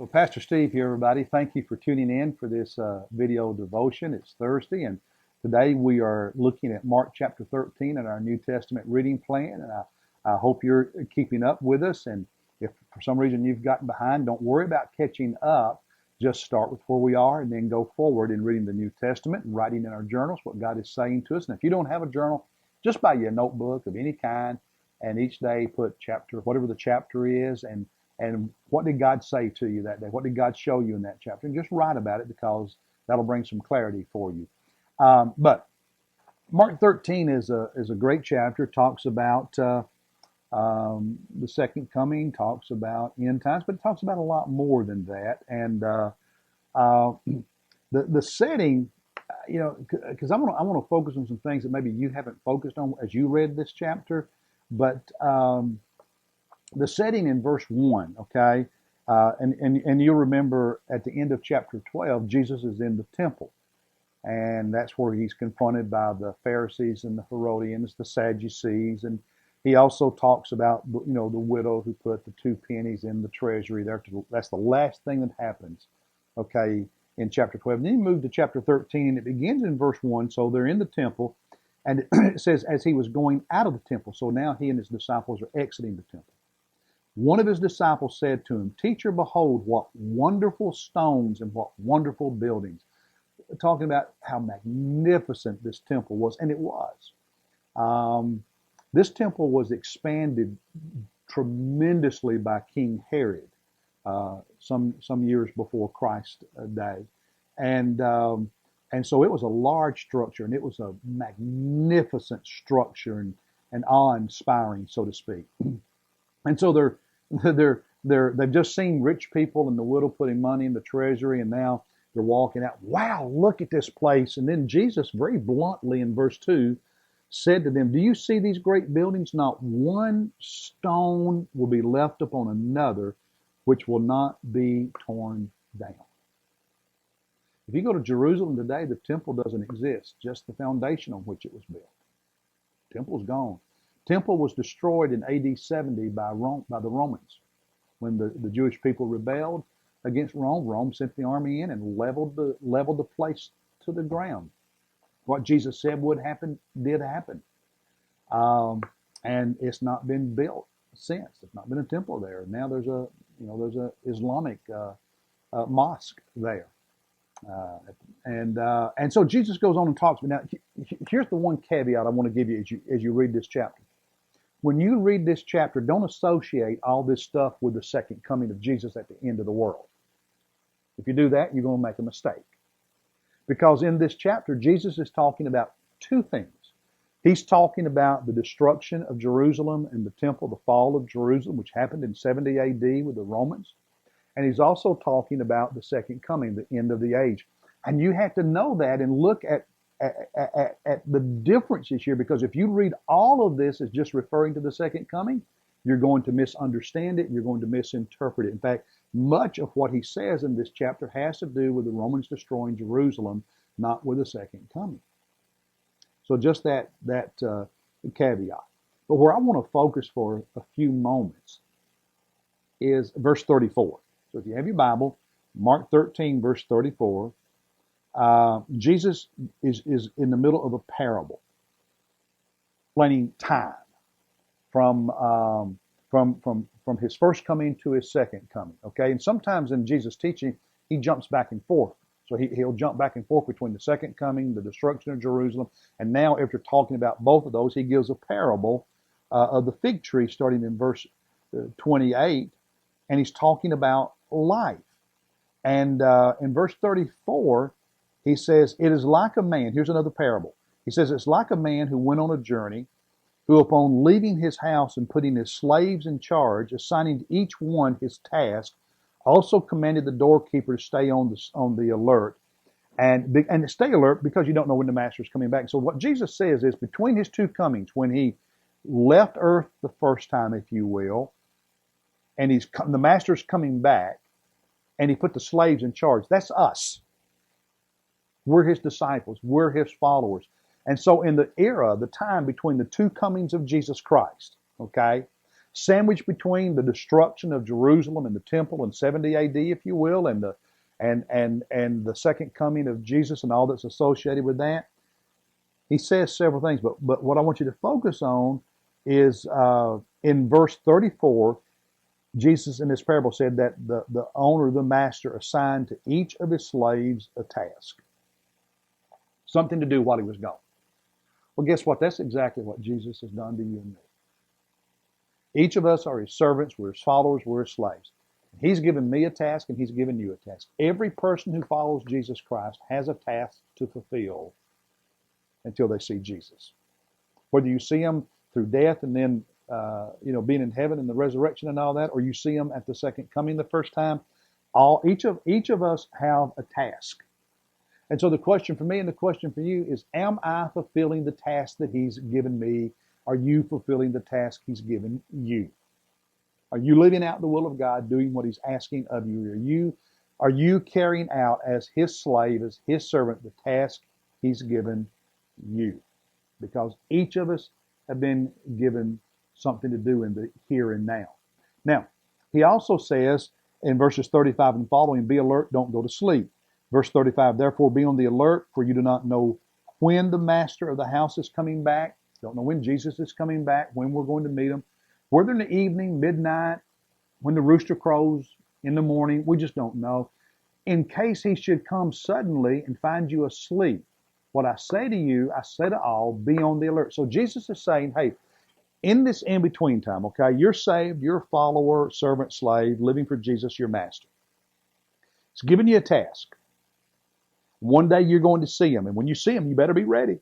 Well, Pastor Steve here, everybody. Thank you for tuning in for this video devotion. It's Thursday, and today we are looking at Mark chapter 13 in our New Testament reading plan. And I hope you're keeping up with us. And if for some reason you've gotten behind, don't worry about catching up. Just start with where we are and then go forward in reading the New Testament and writing in our journals what God is saying to us. And if you don't have a journal, just buy you a notebook of any kind, and each day put chapter, whatever the chapter is, and what did God say to you that day? What did God show you in that chapter? And just write about it, because that'll bring some clarity for you. But Mark 13 is a great chapter. It talks about the second coming, talks about end times, but it talks about a lot more than that. And the setting, because I want to focus on some things that maybe you haven't focused on as you read this chapter, but the setting in verse 1, okay? And you'll remember at the end of chapter 12, Jesus is in the temple. And that's where he's confronted by the Pharisees and the Herodians, the Sadducees. And he also talks about, the widow who put the 2 pennies in the treasury there. That's the last thing that happens, okay, in chapter 12. And then you move to chapter 13. It begins in verse 1. So they're in the temple. And it says, as he was going out of the temple. So now he and his disciples are exiting the temple. One of his disciples said to him, "Teacher, behold, what wonderful stones and what wonderful buildings." Talking about how magnificent this temple was, and it was. This temple was expanded tremendously by King Herod some years before Christ's day, and so it was a large structure, and it was a magnificent structure and awe-inspiring, so to speak. And so they've just seen rich people and the widow putting money in the treasury, and now they're walking out. Wow, look at this place. And then Jesus very bluntly in verse 2 said to them, "Do you see these great buildings? Not one stone will be left upon another which will not be torn down." If you go to Jerusalem today, the temple doesn't exist, just the foundation on which it was built. The temple's gone. Temple was destroyed in AD 70 by the Romans. When the Jewish people rebelled against Rome, Rome sent the army in and leveled the place to the ground. What Jesus said would happen did happen, and it's not been built since. There's not been a temple there. Now there's a Islamic mosque there, and so Jesus goes on and talks. Now here's the one caveat I want to give you as you read this chapter. When you read this chapter, don't associate all this stuff with the second coming of Jesus at the end of the world. If you do that, you're going to make a mistake. Because in this chapter, Jesus is talking about two things. He's talking about the destruction of Jerusalem and the temple, the fall of Jerusalem, which happened in 70 AD with the Romans. And he's also talking about the second coming, the end of the age. And you have to know that and look at the differences here, because if you read all of this as just referring to the second coming, you're going to misunderstand it, you're going to misinterpret it. In fact, much of what he says in this chapter has to do with the Romans destroying Jerusalem, not with the second coming. So just that caveat. But where I want to focus for a few moments is verse 34. So if you have your Bible, Mark 13, verse 34, Jesus is in the middle of a parable, explaining time from his first coming to his second coming. Okay, and sometimes in Jesus' teaching, he jumps back and forth. So he'll jump back and forth between the second coming, the destruction of Jerusalem, and now after talking about both of those, he gives a parable of the fig tree, starting in verse 28, and he's talking about life. And in verse 34. He says, "It is like a man," here's another parable. He says, "It's like a man who went on a journey, who upon leaving his house and putting his slaves in charge, assigning to each one his task, also commanded the doorkeeper to stay on the alert, and stay alert because you don't know when the master is coming back." So what Jesus says is, between his two comings, when he left earth the first time, if you will, and the master's coming back, and he put the slaves in charge, that's us. We're his disciples. We're his followers. And so in the time between the two comings of Jesus Christ, okay, sandwiched between the destruction of Jerusalem and the temple in 70 AD, if you will, and the second coming of Jesus and all that's associated with that. He says several things, but what I want you to focus on is in verse 34, Jesus in this parable said that the owner, the master, assigned to each of his slaves a task, something to do while he was gone. Well, guess what? That's exactly what Jesus has done to you and me. Each of us are his servants, we're his followers, we're his slaves. He's given me a task and he's given you a task. Every person who follows Jesus Christ has a task to fulfill until they see Jesus. Whether you see him through death and then being in heaven and the resurrection and all that, or you see him at the second coming the first time, each of us have a task. And so the question for me and the question for you is, am I fulfilling the task that he's given me? Are you fulfilling the task he's given you? Are you living out the will of God, doing what he's asking of you? Are you carrying out as his slave, as his servant, the task he's given you? Because each of us have been given something to do in the here and now. Now, he also says in verses 35 and following, be alert, don't go to sleep. Verse 35, therefore be on the alert, for you do not know when the master of the house is coming back. Don't know when Jesus is coming back, when we're going to meet him. Whether in the evening, midnight, when the rooster crows, in the morning, we just don't know. In case he should come suddenly and find you asleep, what I say to you, I say to all, be on the alert. So Jesus is saying, hey, in this in-between time, okay, you're saved, you're a follower, servant, slave, living for Jesus, your master. He's giving you a task. One day you're going to see him, and when you see him, you better be ready.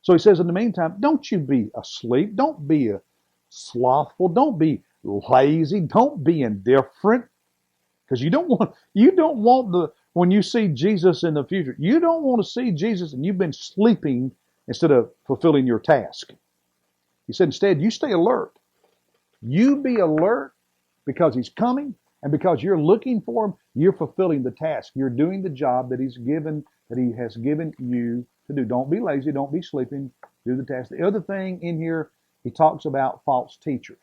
So he says, in the meantime, don't you be asleep. Don't be slothful. Don't be lazy. Don't be indifferent. Because you don't want when you see Jesus in the future, you don't want to see Jesus and you've been sleeping instead of fulfilling your task. He said, instead, you stay alert. You be alert because he's coming, and because you're looking for him, you're fulfilling the task. You're doing the job that he has given you to do. Don't be lazy. Don't be sleeping. Do the task. The other thing in here, he talks about false teachers.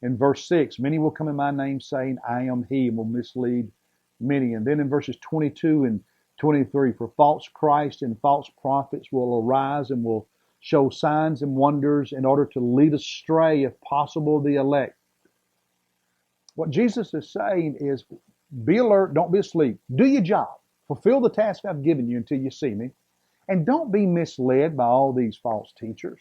In verse 6, many will come in my name saying, I am he, and will mislead many. And then in verses 22 and 23, for false Christ and false prophets will arise and will show signs and wonders in order to lead astray, if possible, the elect. What Jesus is saying is, be alert, don't be asleep. Do your job. Fulfill the task I've given you until you see me. And don't be misled by all these false teachers.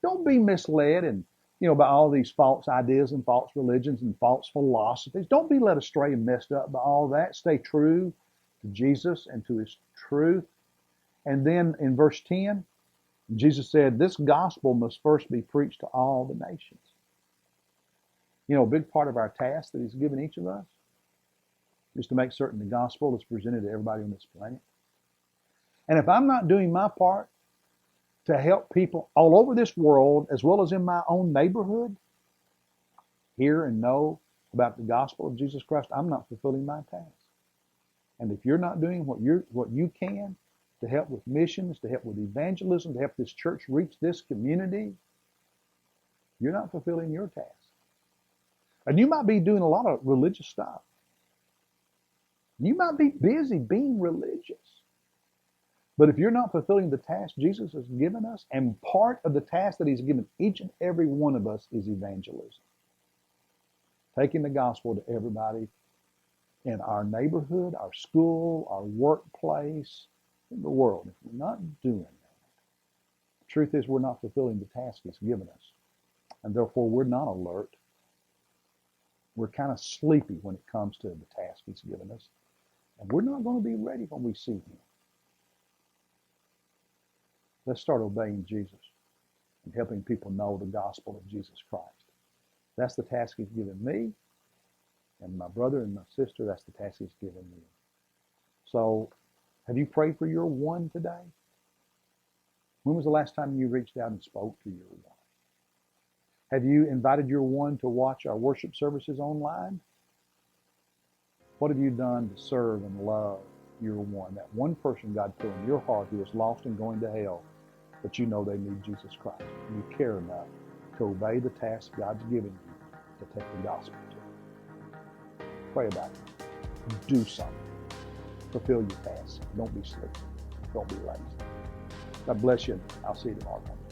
Don't be misled by all these false ideas and false religions and false philosophies. Don't be led astray and messed up by all that. Stay true to Jesus and to his truth. And then in verse 10, Jesus said, this gospel must first be preached to all the nations. A big part of our task that he's given each of us is to make certain the gospel is presented to everybody on this planet. And if I'm not doing my part to help people all over this world, as well as in my own neighborhood, hear and know about the gospel of Jesus Christ, I'm not fulfilling my task. And if you're not doing what you can to help with missions, to help with evangelism, to help this church reach this community, you're not fulfilling your task. And you might be doing a lot of religious stuff. You might be busy being religious. But if you're not fulfilling the task Jesus has given us, and part of the task that he's given each and every one of us is evangelism. Taking the gospel to everybody in our neighborhood, our school, our workplace, in the world. If we're not doing that, the truth is we're not fulfilling the task he's given us. And therefore we're not alert. We're kind of sleepy when it comes to the task he's given us. And we're not going to be ready when we see him. Let's start obeying Jesus and helping people know the gospel of Jesus Christ. That's the task he's given me. And my brother and my sister, that's the task he's given me. So, have you prayed for your one today? When was the last time you reached out and spoke to your one? Have you invited your one to watch our worship services online? What have you done to serve and love your one? That one person God put in your heart who is lost and going to hell, but you know they need Jesus Christ. You care enough to obey the task God's given you to take the gospel to. Pray about it. Do something. Fulfill your task. Don't be sleeping. Don't be lazy. God bless you. I'll see you tomorrow morning.